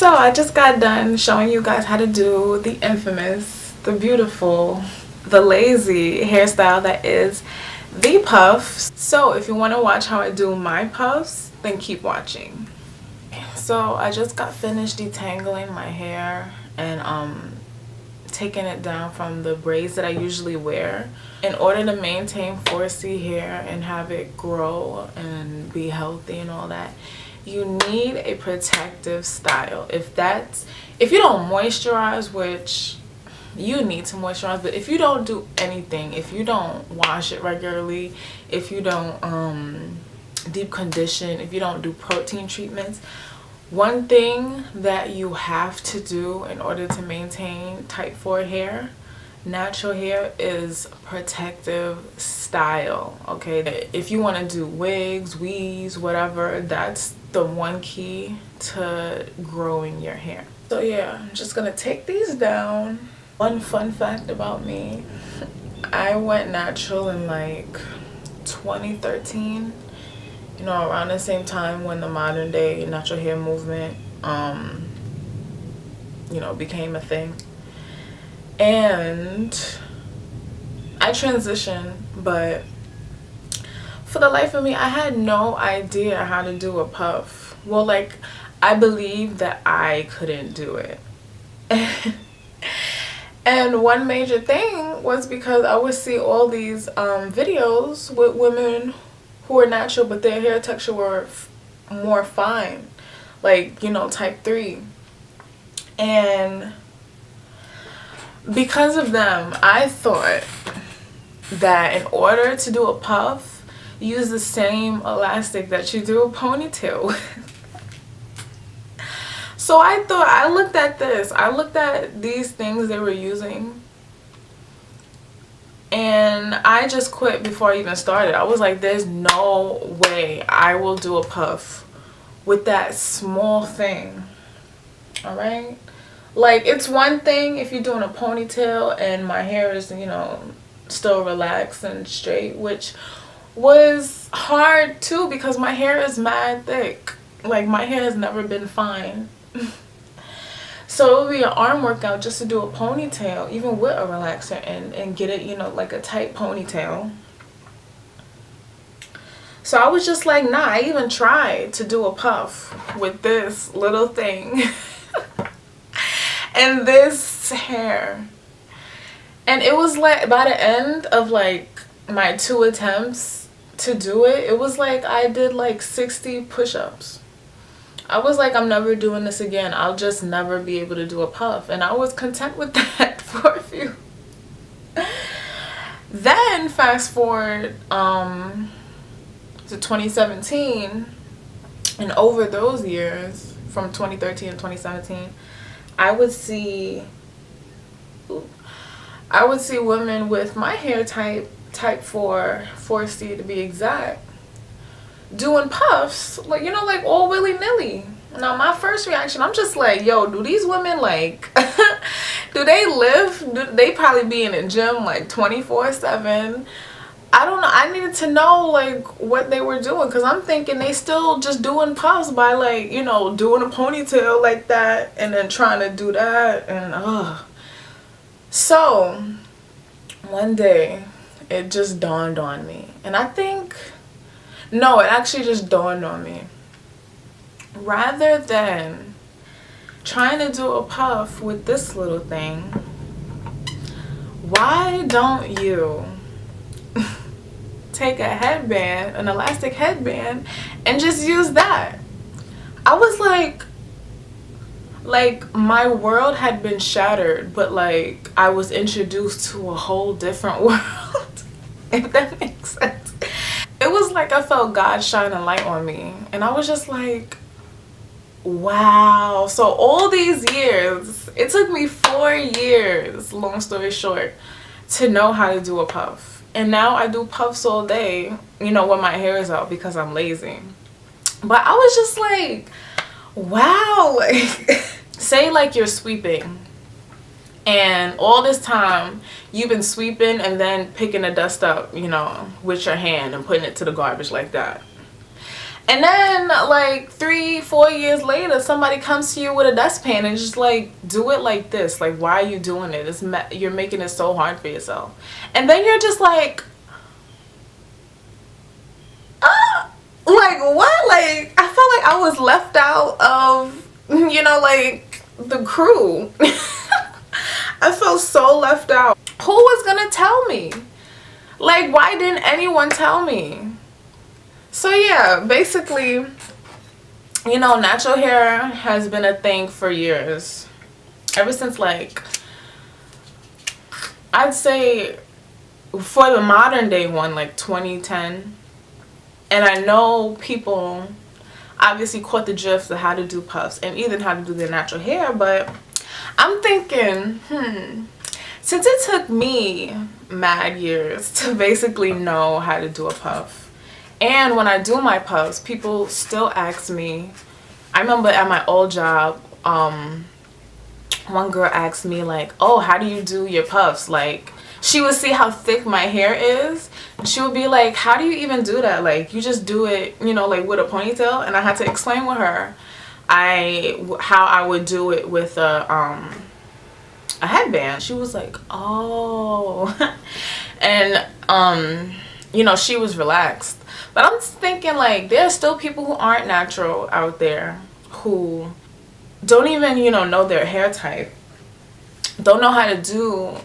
So I just got done showing you guys how to do the infamous, the beautiful, the lazy hairstyle that is the puffs. So if you want to watch how I do my puffs, then keep watching. So I just got finished detangling my hair and taking it down from the braids that I usually wear. In order to maintain 4C hair and have it grow and be healthy and all that, you need a protective style. If you don't moisturize, which you need to moisturize, but if you don't do anything, if you don't wash it regularly, if you don't deep condition, if you don't do protein treatments, one thing that you have to do in order to maintain type 4 hair, natural hair, is protective style. Okay, if you want to do wigs, weaves, whatever, that's the one key to growing your hair. So yeah, I'm just gonna take these down. One fun fact about me, I went natural in like 2013, you know, around the same time when the modern day natural hair movement you know, became a thing. And I transitioned, but for the life of me, I had no idea how to do a puff. Well, like, I believed that I couldn't do it. And one major thing was because I would see all these videos with women who were natural, but their hair texture were more fine, like, you know, type 3. And because of them, I thought that in order to do a puff, use the same elastic that you do a ponytail with. So I thought, I looked at these things they were using, and I just quit before I even started. I was like, there's no way I will do a puff with that small thing. All right, like, it's one thing if you're doing a ponytail and my hair is, you know, still relaxed and straight, which was hard too because my hair is mad thick. Like, my hair has never been fine. So it would be an arm workout just to do a ponytail, even with a relaxer, and get it, you know, like a tight ponytail. So I was just like, nah. I even tried to do a puff with this little thing and this hair, and it was like, by the end of like my 2 attempts to do it, it was like I did like 60 push-ups. I was like, I'm never doing this again. I'll just never be able to do a puff. And I was content with that for a few. Then fast forward to 2017, and over those years, from 2013 to 2017, I would see women with my hair type 4, 4C to be exact, doing puffs, like, you know, like all willy-nilly. Now my first reaction, I'm just like, yo, do these women, like, do they live? They probably be in the gym like 24/7. I don't know. I needed to know like what they were doing, because I'm thinking they still just doing puffs by, like, you know, doing a ponytail like that and then trying to do that, and so one day it just dawned on me, and I think, no, it actually just dawned on me. Rather than trying to do a puff with this little thing, why don't you take a headband, an elastic headband, and just use that? I was like my world had been shattered, but like I was introduced to a whole different world, if that makes sense. It was like I felt God shine a light on me, and I was just like, wow. So all these years, it took me 4 years, long story short, to know how to do a puff. And now I do puffs all day, you know, when my hair is out, because I'm lazy. But I was just like, wow. Like, say like you're sweeping, and all this time you've been sweeping and then picking the dust up, you know, with your hand and putting it to the garbage like that. And then like 3-4 years later, somebody comes to you with a dustpan and just like, do it like this. Like, why are you doing it? You're making it so hard for yourself. And then you're just like, like what? Like, I felt like I was left out of, you know, like the crew. I felt so left out. Who was gonna tell me? Like, why didn't anyone tell me? So yeah, basically, you know, natural hair has been a thing for years. Ever since, like, I'd say for the modern day one, like 2010. And I know people obviously caught the drift of how to do puffs and even how to do their natural hair, but I'm thinking, since it took me mad years to basically know how to do a puff, and when I do my puffs, people still ask me. I remember at my old job, one girl asked me like, oh, how do you do your puffs? Like, she would see how thick my hair is. She would be like, how do you even do that? Like, you just do it, you know, like with a ponytail. And I had to explain with her how I would do it with a headband. She was like, oh. And you know, she was relaxed. But I'm thinking, like, there are still people who aren't natural out there who don't even, you know their hair type, don't know how to do,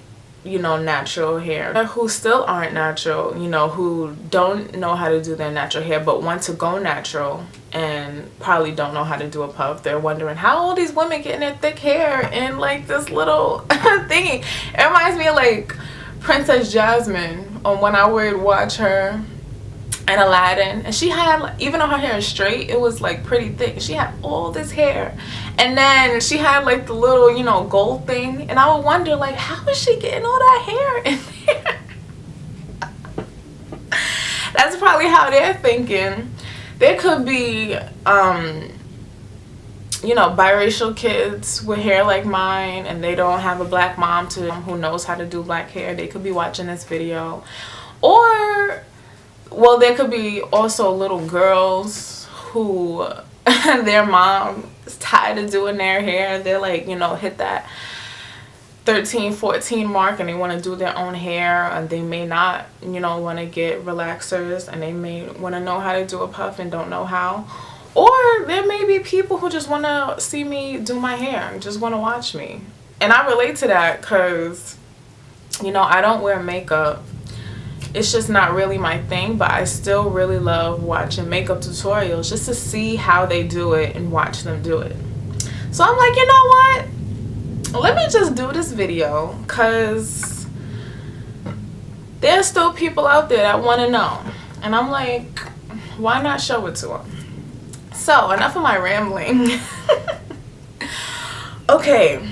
you know, natural hair, who still aren't natural, you know, who don't know how to do their natural hair but want to go natural and probably don't know how to do a puff. They're wondering how all these women getting their thick hair in like this little thingy. It reminds me of like Princess Jasmine, when I would watch her and Aladdin, and she had, even though her hair is straight, it was like pretty thick. She had all this hair, and then she had like the little, you know, gold thing, and I would wonder like, how is she getting all that hair in there? That's probably how they're thinking. There could be you know, biracial kids with hair like mine, and they don't have a black mom who knows how to do black hair. They could be watching this video. Or, well, there could be also little girls who their mom is tired of doing their hair. They're like, you know, hit that 13, 14 mark and they want to do their own hair, and they may not, you know, want to get relaxers, and they may want to know how to do a puff and don't know how. Or there may be people who just want to see me do my hair and just want to watch me. And I relate to that because, you know, I don't wear makeup. It's just not really my thing, but I still really love watching makeup tutorials just to see how they do it and watch them do it. So I'm like, you know what? Let me just do this video because there's still people out there that want to know. And I'm like, why not show it to them? So, enough of my rambling. Okay,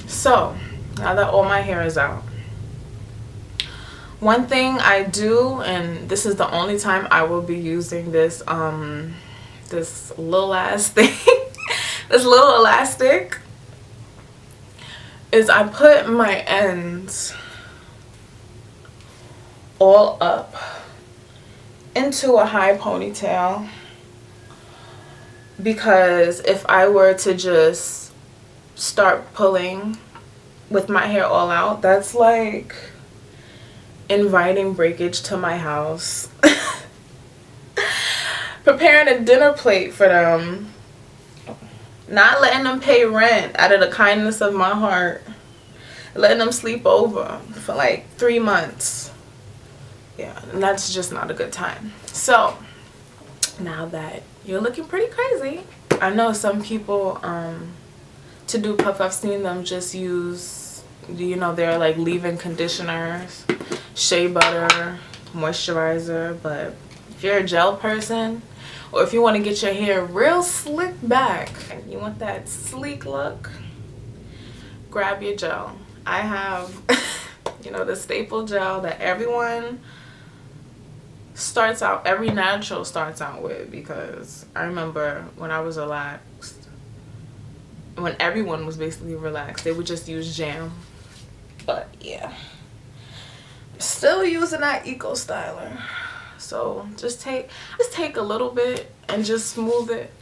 so now that all my hair is out, one thing I do, and this is the only time I will be using this this little ass thing, this little elastic, is I put my ends all up into a high ponytail. Because if I were to just start pulling with my hair all out, that's like inviting breakage to my house. Preparing a dinner plate for them. Not letting them pay rent out of the kindness of my heart. Letting them sleep over for like 3 months. Yeah, and that's just not a good time. So, now that you're looking pretty crazy, I know some people to do puff, I've seen them just use, you know, their like leave-in conditioners, shea butter, moisturizer. But if you're a gel person, or if you want to get your hair real slick back and you want that sleek look, grab your gel. I have you know, the staple gel that everyone starts out, every natural starts out with, because I remember when I was relaxed, when everyone was basically relaxed, they would just use jam. But yeah, still using that Eco Styler. So just take a little bit and just smooth it,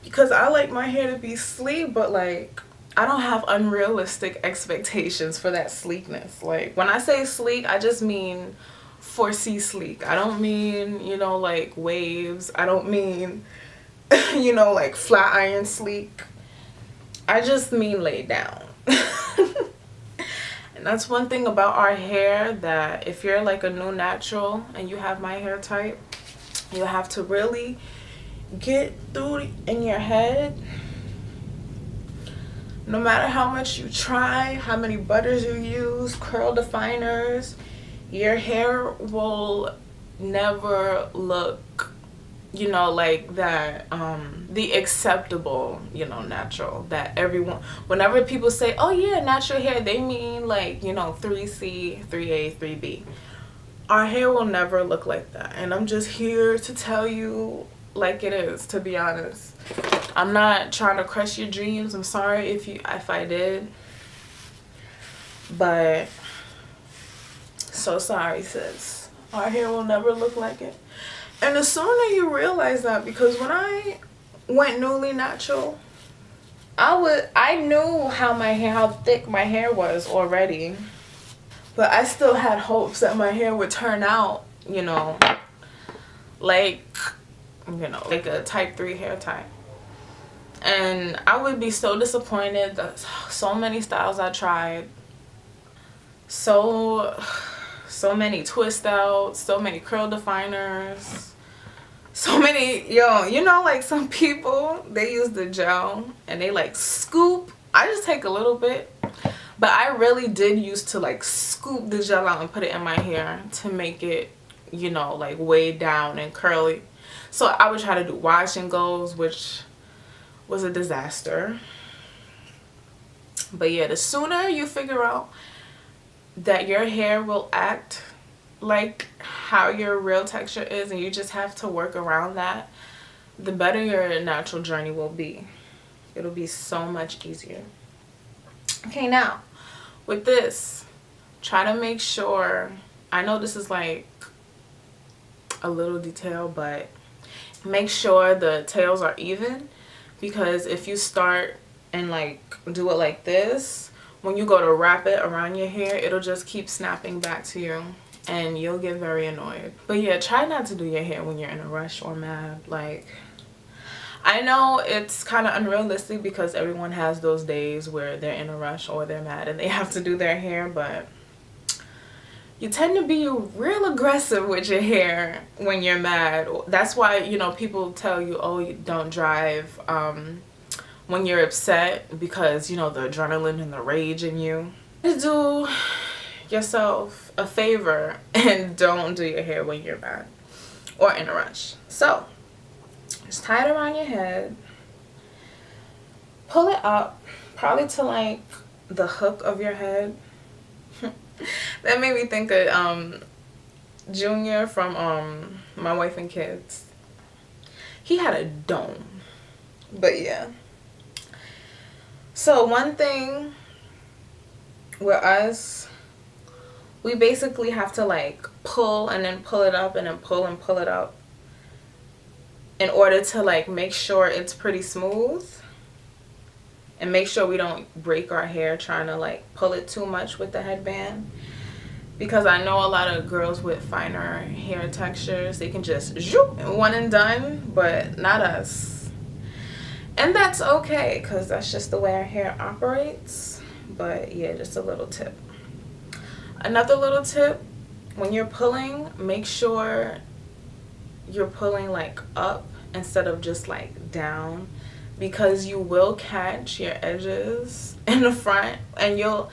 because I like my hair to be sleek, but like I don't have unrealistic expectations for that sleekness. Like when I say sleek, I just mean 4C sleek. I don't mean, you know, like waves. I don't mean you know, like flat iron sleek. I just mean laid down. And that's one thing about our hair, that if you're like a new natural and you have my hair type, you have to really get through in your head. No matter how much you try, how many butters you use, curl definers, your hair will never look, you know, like that, the acceptable, you know, natural that everyone, whenever people say, oh yeah, natural hair, they mean like, you know, 3C, 3A, 3B. Our hair will never look like that. And I'm just here to tell you like it is, to be honest. I'm not trying to crush your dreams. I'm sorry if I did. But so sorry, sis. Our hair will never look like it. And the sooner you realize that, because when I went newly natural, I knew how thick my hair was already, but I still had hopes that my hair would turn out, you know, like a type 3 hair type. And I would be so disappointed that so many styles I tried, so many twist outs, so many curl definers, so many, you know, like some people, they use the gel and they like scoop. I just take a little bit, but I really did used to like scoop the gel out and put it in my hair to make it, you know, like way down and curly. So I would try to do wash and goes, which was a disaster. But yeah, the sooner you figure out that your hair will act like how your real texture is, and you just have to work around that, the better your natural journey will be. It'll be so much easier. Okay, now with this, try to make sure, I know this is like a little detail, but make sure the tails are even, because if you start and like do it like this, when you go to wrap it around your hair, it'll just keep snapping back to you and you'll get very annoyed. But yeah, try not to do your hair when you're in a rush or mad. Like, I know it's kind of unrealistic because everyone has those days where they're in a rush or they're mad and they have to do their hair, but you tend to be real aggressive with your hair when you're mad. That's why, you know, people tell you, oh, you don't drive when you're upset, because, you know, the adrenaline and the rage in you. Do yourself a favor and don't do your hair when you're mad or in a rush. So just tie it around your head, pull it up probably to like the hook of your head. That made me think of Junior from My Wife and Kids. He had a dome. But yeah, so one thing with us, we basically have to like pull and then pull it up and then pull and pull it up in order to like make sure it's pretty smooth and make sure we don't break our hair trying to like pull it too much with the headband. Because I know a lot of girls with finer hair textures, they can just zoop, one and done, but not us. And that's okay, because that's just the way our hair operates. But yeah, just a little tip. Another little tip, when you're pulling, make sure you're pulling like up instead of just like down, because you will catch your edges in the front, and you'll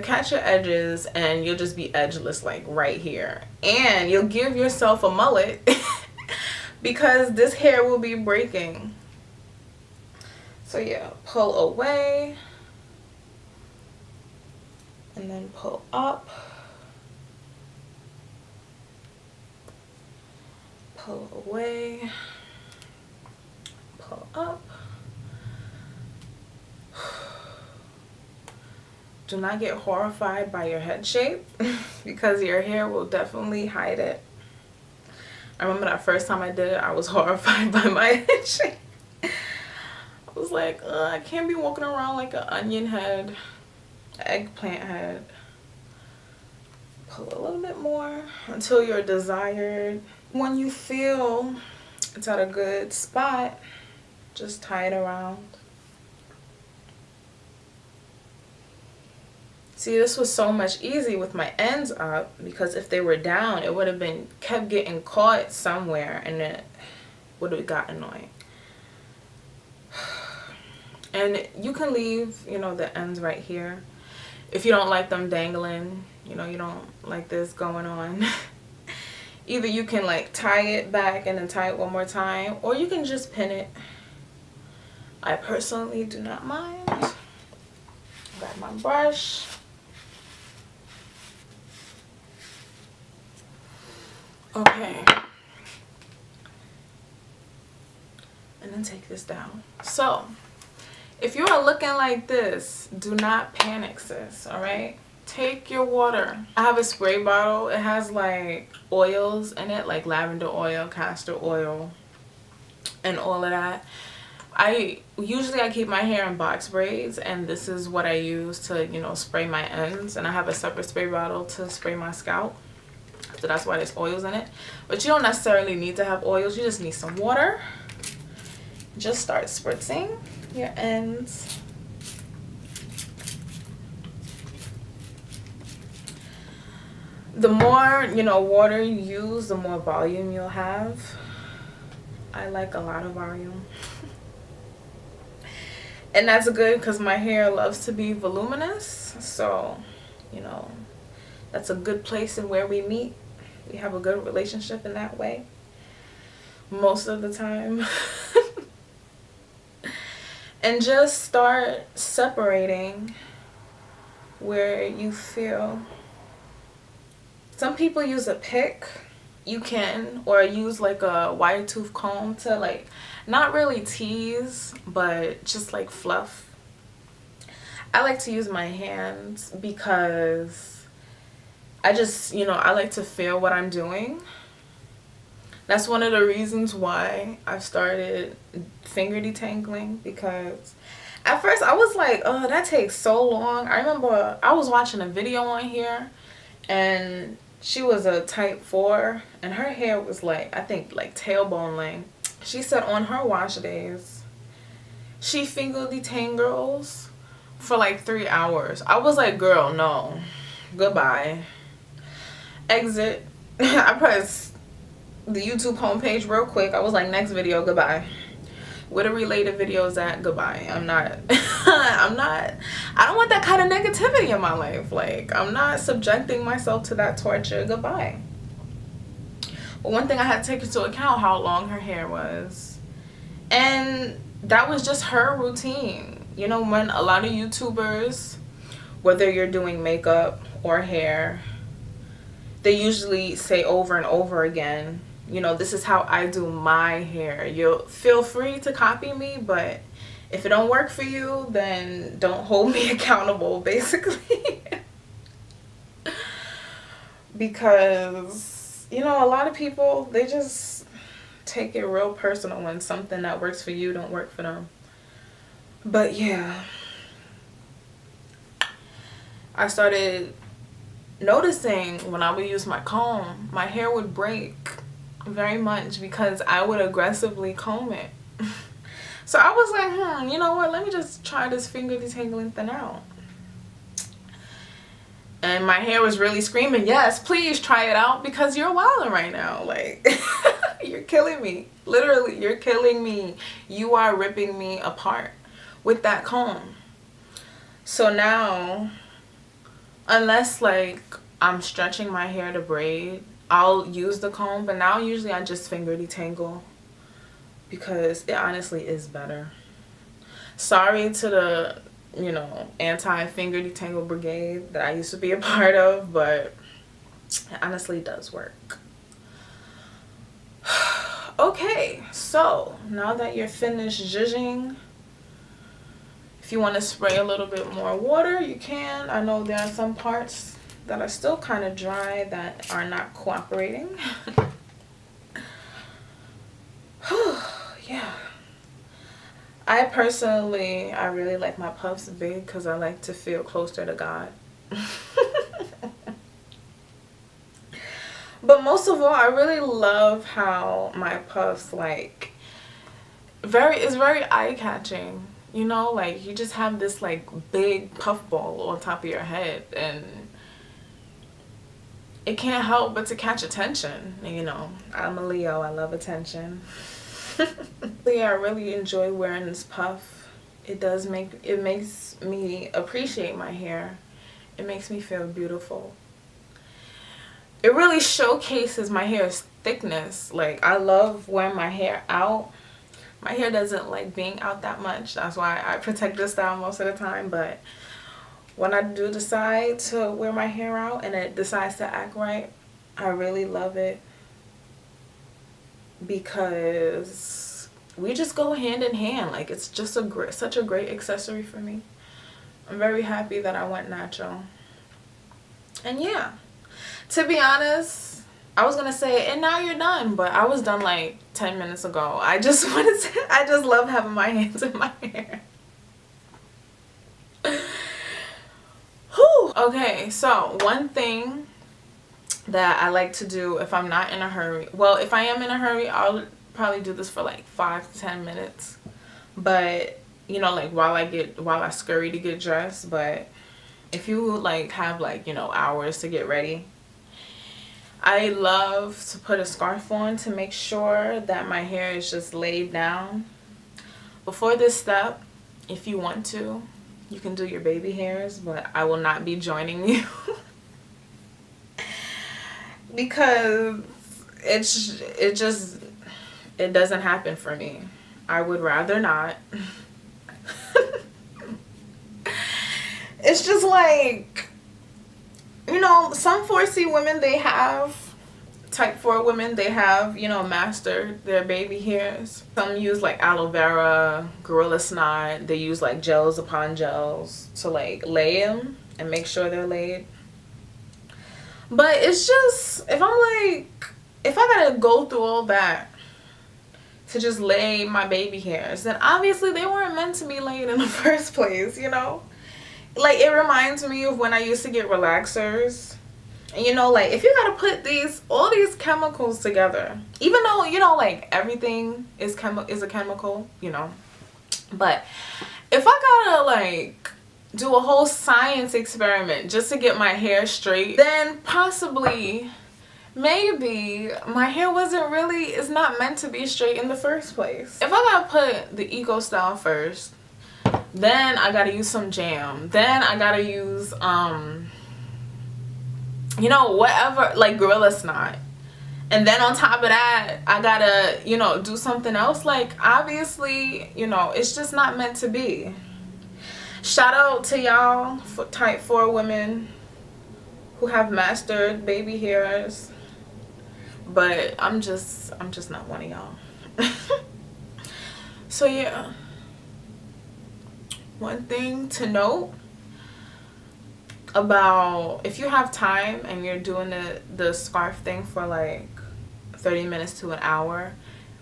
catch your edges and you'll just be edgeless like right here, and you'll give yourself a mullet because this hair will be breaking. So yeah, pull away and then pull up, pull away, pull up. Do not get horrified by your head shape because your hair will definitely hide it. I remember that first time I did it, I was horrified by my itching. I was like, I can't be walking around like an onion head, eggplant head. Pull a little bit more until you're desired. When you feel it's at a good spot, just tie it around. See, this was so much easier with my ends up, because if they were down, it would have been kept getting caught somewhere and it would have got annoying. And you can leave, you know, the ends right here if you don't like them dangling, you know, you don't like this going on. Either you can like tie it back and then tie it one more time, or you can just pin it. I personally do not mind. Grab my brush. Okay. And then take this down. So, if you are looking like this, do not panic, sis, alright? Take your water. I have a spray bottle. It has like oils in it, like lavender oil, castor oil, and all of that. I keep my hair in box braids, and this is what I use to, you know, spray my ends. And I have a separate spray bottle to spray my scalp. So that's why there's oils in it. But you don't necessarily need to have oils. You just need some water. Just start spritzing your ends. The more, you know, water you use, the more volume you'll have. I like a lot of volume. And that's good because my hair loves to be voluminous. So, you know, that's a good place in where we meet. We have a good relationship in that way. Most of the time. And just start separating where you feel. Some people use a pick. You can, or use like a wire tooth comb to like, not really tease, but just like fluff. I like to use my hands because I just, you know, I like to feel what I'm doing. That's one of the reasons why I've started finger detangling, because at first I was like, oh, that takes so long. I remember I was watching a video on here, and she was a type 4, and her hair was like, I think like tailbone length. She said on her wash days, she finger detangles for like 3 hours. I was like, girl, no, goodbye. Exit. I pressed the YouTube homepage real quick. I was like, next video, goodbye. Where the related videos at, goodbye. I'm not I don't want that kind of negativity in my life. Like, I'm not subjecting myself to that torture. Goodbye. But one thing I had to take into account, how long her hair was, and that was just her routine. You know, when a lot of YouTubers, whether you're doing makeup or hair, they usually say over and over again, you know, this is how I do my hair. You'll feel free to copy me, but if it don't work for you, then don't hold me accountable, basically. Because, you know, a lot of people, they just take it real personal when something that works for you don't work for them. But yeah, I started noticing when I would use my comb, my hair would break very much because I would aggressively comb it. So I was like, you know what, let me just try this finger detangling thing out. And my hair was really screaming, yes, please try it out, because you're wilding right now. Like, you're killing me. Literally, you're killing me. You are ripping me apart with that comb. So now, unless like I'm stretching my hair to braid, I'll use the comb, but now usually I just finger detangle because it honestly is better. Sorry to the, you know, anti-finger detangle brigade that I used to be a part of, but it honestly does work. Okay, so now that you're finished zhuzhing, if you want to spray a little bit more water, you can. I know there are some parts that are still kind of dry that are not cooperating. I personally, I really like my puffs big because I like to feel closer to God. But most of all, I really love how my puffs like it's very eye-catching. You know, like you just have this like big puff ball on top of your head, and it can't help but to catch attention. You know, I'm a Leo, I love attention. Yeah, I really enjoy wearing this puff. It makes me appreciate my hair. It makes me feel beautiful. It really showcases my hair's thickness. Like, I love wearing my hair out. My hair doesn't like being out that much. That's why I protect this style most of the time. But when I do decide to wear my hair out and it decides to act right, I really love it, because we just go hand in hand. Like, it's just such a great accessory for me. I'm very happy that I went natural. And yeah, to be honest, I was gonna say, and now you're done, but I was done like 10 minutes ago. I just love having my hands in my hair. Whew. Okay, so one thing that I like to do if I'm not in a hurry, well, if I am in a hurry, I'll probably do this for like 5 to 10 minutes. But, you know, like while I scurry to get dressed. But if you like have like, you know, hours to get ready, I love to put a scarf on to make sure that my hair is just laid down. Before this step, if you want to, you can do your baby hairs, but I will not be joining you. Because it doesn't happen for me. I would rather not. It's just like, you know, some 4C women, they have, type 4 women, they have, you know, mastered their baby hairs. Some use like aloe vera, gorilla snot. They use like gels upon gels to like lay them and make sure they're laid. But it's just, if I gotta go through all that to just lay my baby hairs, then obviously they weren't meant to be laid in the first place, you know? Like, it reminds me of when I used to get relaxers. And, you know, like, if you gotta put all these chemicals together, even though, you know, like, everything is a chemical, you know. But if I gotta, like, do a whole science experiment just to get my hair straight, then possibly, maybe, my hair is not meant to be straight in the first place. If I gotta put the Eco Style first, then I gotta use some jam, then I gotta use, you know, whatever, like gorilla snot. And then on top of that, I gotta, you know, do something else. Like, obviously, you know, it's just not meant to be. Shout out to y'all, for type 4 women who have mastered baby hairs. But I'm just not one of y'all. So yeah. One thing to note about, if you have time and you're doing the scarf thing for like 30 minutes to an hour,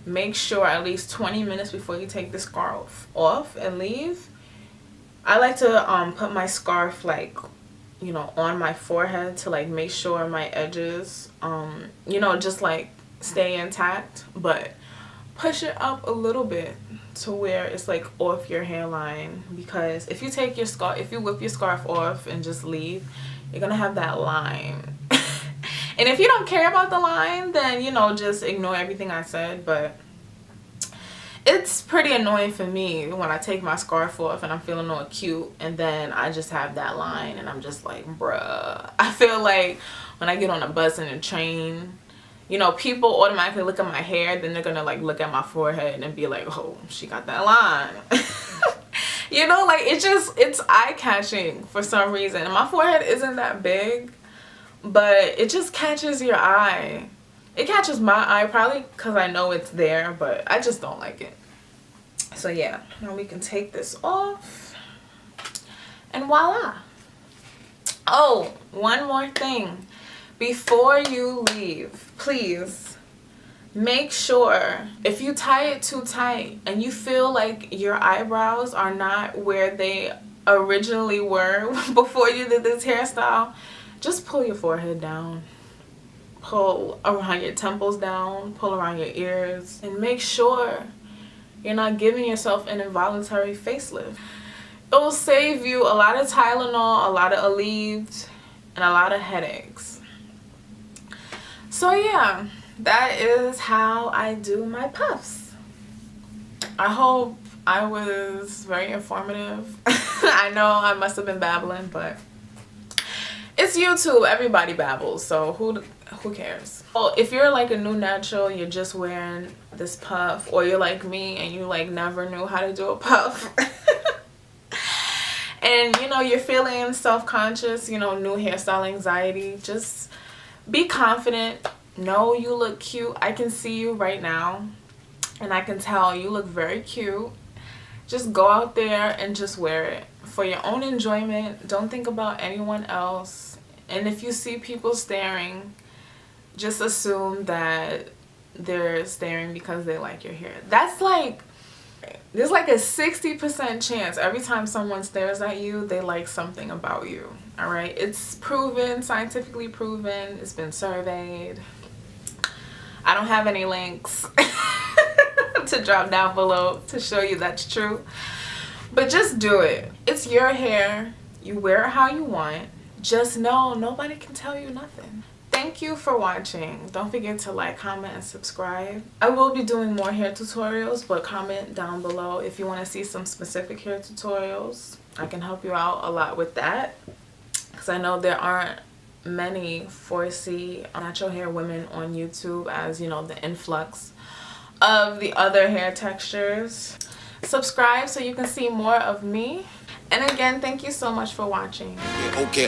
make sure at least 20 minutes before you take the scarf off and leave. I like to put my scarf, like, you know, on my forehead to like make sure my edges, you know, just like stay intact, but push it up a little bit to where it's like off your hairline. Because if you whip your scarf off and just leave, you're gonna have that line. And if you don't care about the line, then, you know, just ignore everything I said. But it's pretty annoying for me when I take my scarf off and I'm feeling all cute and then I just have that line and I'm just like, bruh. I feel like when I get on a bus and a train, you know, people automatically look at my hair, then they're gonna like look at my forehead and be like, oh, she got that line. You know, like, it's eye-catching for some reason. And my forehead isn't that big, but it just catches your eye. It catches my eye, probably because I know it's there, but I just don't like it. So yeah, now we can take this off. And voila. Oh, one more thing. Before you leave, please Make sure if you tie it too tight and you feel like your eyebrows are not where they originally were before you did this hairstyle, just pull your forehead down, pull around your temples down, pull around your ears, and make sure you're not giving yourself an involuntary facelift. It will save you a lot of Tylenol, a lot of Aleve, and a lot of headaches. So yeah, that is how I do my puffs. I hope I was very informative. I know I must have been babbling, but it's YouTube. Everybody babbles, so who cares? Well, if you're like a new natural, you're just wearing this puff, or you're like me and you like never knew how to do a puff, and you know you're feeling self-conscious, you know, new hairstyle anxiety, just be confident. Know you look cute. I can see you right now and I can tell you look very cute. Just go out there and just wear it for your own enjoyment. Don't think about anyone else. And if you see people staring, just assume that they're staring because they like your hair. That's like, there's like a 60% chance every time someone stares at you, they like something about you. All right, it's proven, scientifically proven. It's been surveyed. I don't have any links to drop down below to show you that's true, but just do it. It's your hair. You wear it how you want. Just know nobody can tell you nothing. Thank you for watching. Don't forget to like, comment, and subscribe. I will be doing more hair tutorials, but comment down below if you want to see some specific hair tutorials. I can help you out a lot with that, because I know there aren't many 4C natural hair women on YouTube, as you know, the influx of the other hair textures. Subscribe so you can see more of me. And again, thank you so much for watching. Okay.